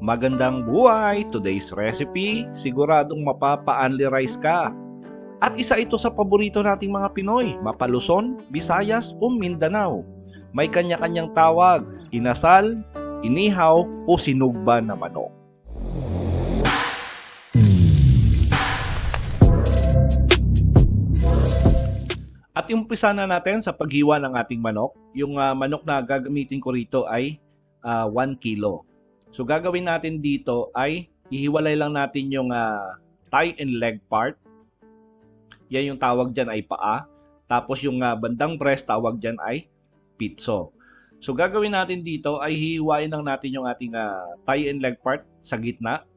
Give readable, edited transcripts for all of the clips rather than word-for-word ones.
Magandang buhay! Today's recipe, siguradong mapapa-only rice ka. At isa ito sa paborito nating mga Pinoy, mapa Luzon, Visayas o Mindanao. May kanya-kanyang tawag, inasal, inihaw o sinugba na manok. At umpisa na natin sa paghiwa ng ating manok. Yung manok na gagamitin ko rito ay 1 kilo. So gagawin natin dito ay hihiwalay lang natin yung thigh and leg part. Yan yung tawag dyan ay paa. Tapos yung bandang breast tawag dyan ay pitso. So gagawin natin dito ay hihiwain lang natin yung ating thigh and leg part sa gitna.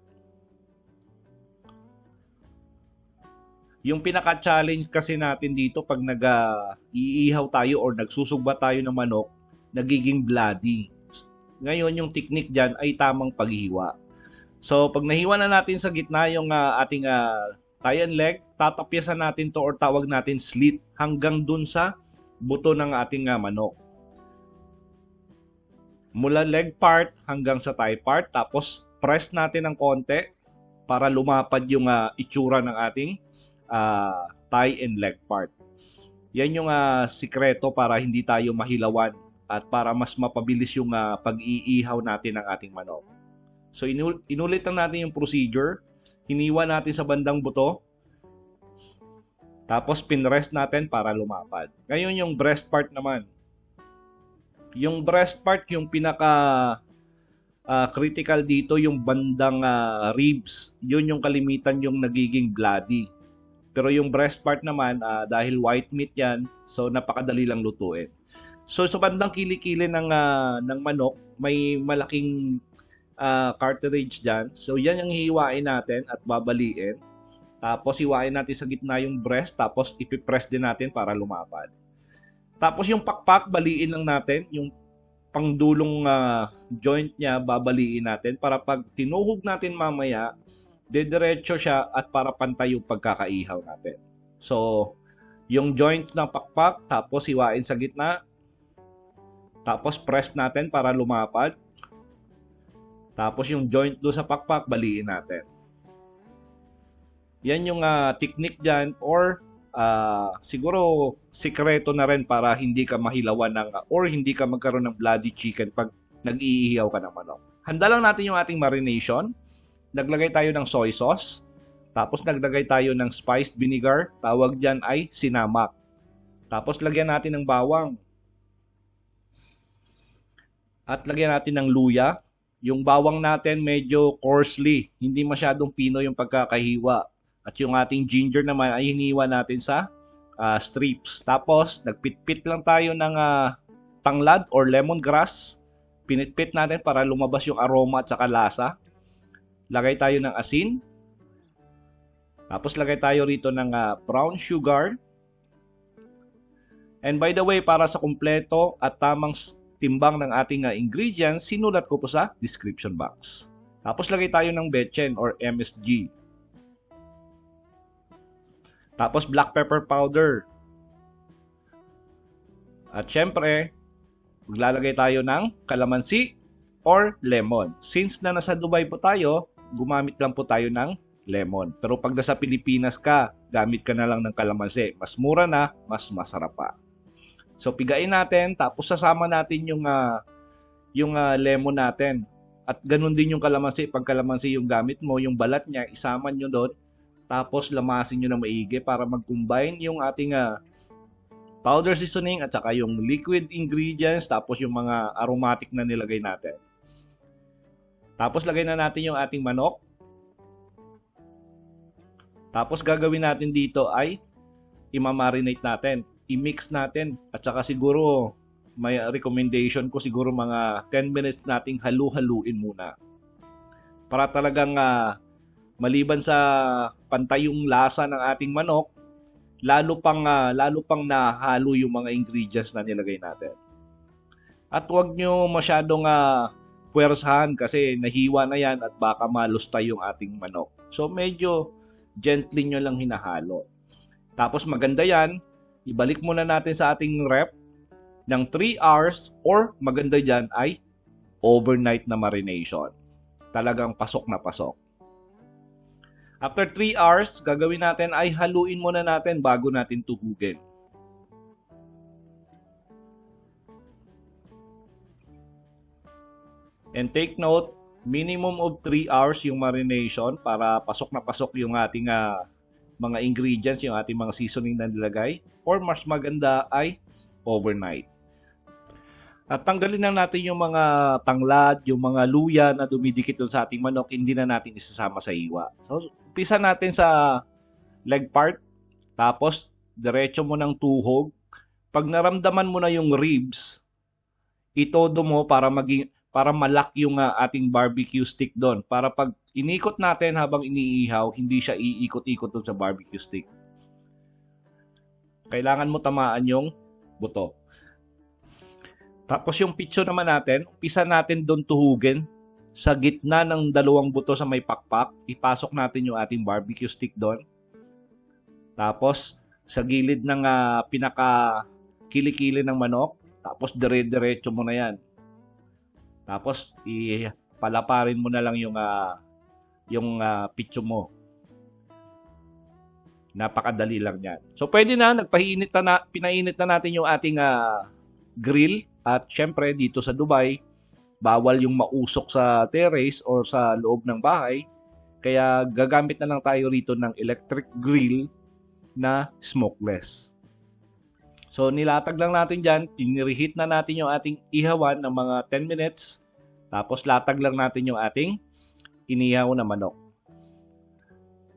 Yung pinaka-challenge kasi natin dito pag nag-iihaw tayo or nagsusugba tayo ng manok, nagiging bloody. Ngayon, yung technique dyan ay tamang paghiwa. So, pag nahiwa na natin sa gitna yung ating thigh and leg, tatapyasan natin to or tawag natin slit hanggang dun sa buto ng ating manok. Mula leg part hanggang sa thigh part, tapos press natin ng konti para lumapad yung itsura ng ating thigh and leg part. Yan yung sikreto para hindi tayo mahilawan at para mas mapabilis yung pag-iihaw natin ng ating manok. So inulit lang natin yung procedure. Hiniwa natin sa bandang buto. Tapos pinrest natin para lumapad. Ngayon yung breast part naman. Yung breast part yung pinaka critical dito, yung bandang ribs. Yun yung kalimitan yung nagiging bloody. Pero yung breast part naman, dahil white meat yan, so napakadali lang lutuin. So sa bandang kilikili ng manok, may malaking cartilage dyan. So yan yung hihiwain natin at babaliin. Tapos hiwain natin sa gitna yung breast, tapos ipipress din natin para lumapad. Tapos yung pakpak, baliin lang natin. Yung pangdulong joint niya, babaliin natin para pag tinuhog natin mamaya, diretso siya at para pantay yung pagkakaihaw natin. So, yung joint ng pakpak, tapos hiwain sa gitna, tapos press natin para lumapad, tapos yung joint do sa pakpak, baliin natin. Yan yung technique dyan or siguro sikreto na rin para hindi ka mahilawan or hindi ka magkaroon ng bloody chicken pag nag-iihaw ka ng manok. Handa lang natin yung ating marination. Naglagay tayo ng soy sauce, tapos naglagay tayo ng spiced vinegar, tawag dyan ay sinamak. Tapos lagyan natin ng bawang. At lagyan natin ng luya. Yung bawang natin medyo coarsely, hindi masyadong pino yung pagkakahiwa. At yung ating ginger naman ay hiniwa natin sa strips. Tapos nagpitpit lang tayo ng tanglad or lemongrass. Pinitpit natin para lumabas yung aroma at saka lasa. Lagay tayo ng asin. Tapos lagay tayo rito ng brown sugar. And by the way, para sa kumpleto at tamang timbang ng ating ingredients, sinulat ko po sa description box. Tapos lagay tayo ng betchin or MSG. Tapos black pepper powder. At syempre, maglalagay tayo ng kalamansi or lemon. Since na nasa Dubai po tayo, gumamit lang po tayo ng lemon. Pero pag nasa Pilipinas ka, gamit ka na lang ng kalamansi. Mas mura na, mas masarap pa. So pigain natin, tapos sasama natin yung lemon natin. At ganun din yung kalamansi. Pag kalamansi yung gamit mo, yung balat niya, isama nyo doon. Tapos lamasin nyo na maigi para mag-combine yung ating powder seasoning at saka yung liquid ingredients, tapos yung mga aromatic na nilagay natin. Tapos lagay na natin yung ating manok. Tapos gagawin natin dito ay imamarinate natin. I-mix natin. At saka siguro may recommendation ko siguro mga 10 minutes nating halu-haluin muna. Para talagang maliban sa pantay yung lasa ng ating manok, lalo pang nahalo yung mga ingredients na nilagay natin. At huwag nyo masyadong puwersahan kasi nahiwa na yan at baka malustay yung ating manok. So medyo gently nyo lang hinahalo. Tapos maganda yan, ibalik muna natin sa ating rep ng 3 hours or maganda dyan ay overnight na marination. talagang pasok na pasok. After 3 hours, gagawin natin ay haluin muna natin bago natin tuhugin. And take note, minimum of 3 hours yung marination para pasok na pasok yung ating mga ingredients, yung ating mga seasoning na nilagay. Or mas maganda ay overnight. At tanggalin na natin yung mga tanglad, yung mga luya na dumidikit dun sa ating manok, hindi na natin isasama sa hiwa. So, umpisa natin sa leg part, tapos diretso mo ng tuhog. Pag naramdaman mo na yung ribs, itodo mo para malak yung ating barbecue stick doon. Para pag inikot natin habang iniihaw, hindi siya iikot-ikot doon sa barbecue stick. Kailangan mo tamaan yung buto. Tapos yung pitso naman natin, umpisa natin doon tuhugin sa gitna ng dalawang buto sa may pakpak. Ipasok natin yung ating barbecue stick doon. Tapos sa gilid ng pinaka-kilikili ng manok. Tapos dire-diretso mo na yan. Tapos palaparin mo na lang yung pitso mo. Napakadali lang yan. So pwede na, pinainit na natin yung ating grill. At syempre dito sa Dubai, bawal yung mausok sa terrace or sa loob ng bahay. Kaya gagamit na lang tayo rito ng electric grill na smokeless. So nilatag lang natin dyan, pinreheat na natin yung ating ihawan ng mga 10 minutes. Tapos latag lang natin yung ating inihaw na manok.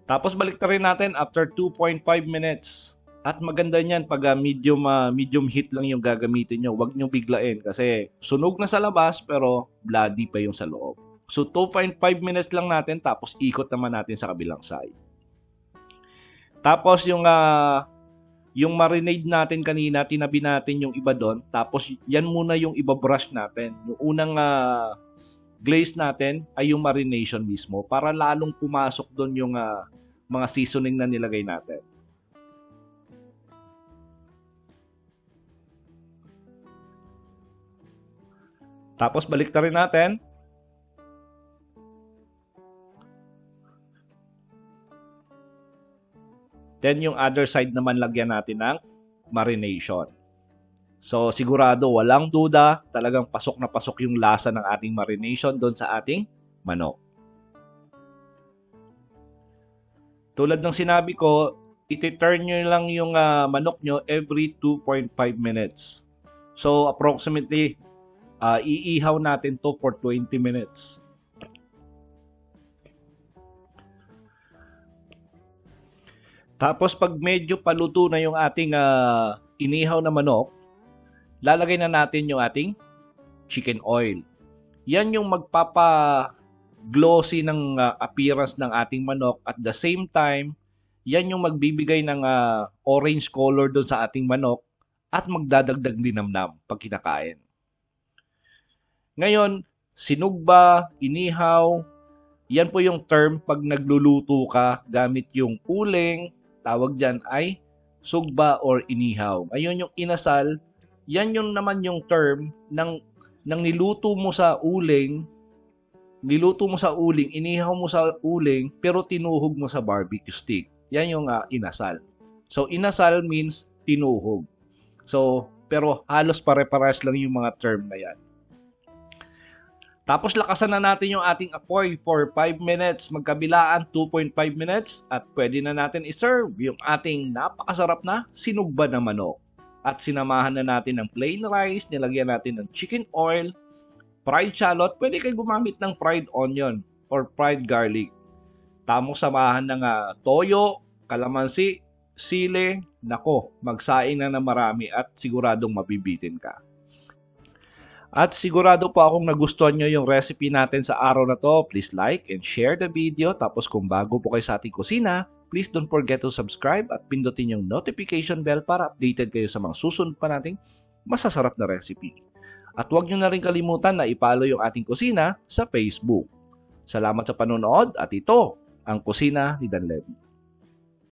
Tapos balik rin natin after 2.5 minutes. At maganda niyan pag medium heat lang yung gagamitin nyo. Huwag nyo biglain kasi sunog na sa labas pero bloody pa yung sa loob. So 2.5 minutes lang natin tapos ikot naman natin sa kabilang side. Tapos yung marinade natin kanina, tinabi natin yung iba doon. Tapos yan muna yung iba-brush natin. Yung unang glaze natin ay yung marination mismo para lalong pumasok doon yung mga seasoning na nilagay natin. Tapos balik rin natin. Then yung other side naman lagyan natin ng marination. So sigurado walang duda, talagang pasok na pasok yung lasa ng ating marination doon sa ating manok. Tulad ng sinabi ko, iti-turn nyo lang yung manok nyo every 2.5 minutes. So approximately iihaw natin to for 20 minutes. Tapos pag medyo paluto na yung ating inihaw na manok, lalagay na natin yung ating chicken oil. Yan yung magpapa-glossy ng appearance ng ating manok. At the same time, yan yung magbibigay ng orange color doon sa ating manok at magdadagdag linamnam pag kinakain. Ngayon, sinugba, inihaw, yan po yung term pag nagluluto ka gamit yung uling, tawag dyan ay sugba or inihaw. Ngayon yung inasal, yan yung naman yung term ng niluto mo sa uling, inihaw mo sa uling, pero tinuhog mo sa barbecue stick. Yan yung inasal. So, inasal means tinuhog. So, pero halos pare-pares lang yung mga term na yan. Tapos lakasan na natin yung ating apoy for 5 minutes, magkabilaan 2.5 minutes at pwede na natin iserve yung ating napakasarap na sinugba na manok. At sinamahan na natin ng plain rice, nilagyan natin ng chicken oil, fried shallot, pwede kayo gumamit ng fried onion or fried garlic. Tamang samahan ng toyo, kalamansi, sili, nako, magsaing na marami at siguradong mabibitin ka. At sigurado po akong nagustuhan nyo yung recipe natin sa araw na to. Please like and share the video. Tapos kung bago po kayo sa ating kusina, please don't forget to subscribe at pindutin yung notification bell para updated kayo sa mga susunod pa nating masasarap na recipe. At huwag nyo na rin kalimutan na i-follow yung ating kusina sa Facebook. Salamat sa panonood at ito ang Kusina ni Dan Levy.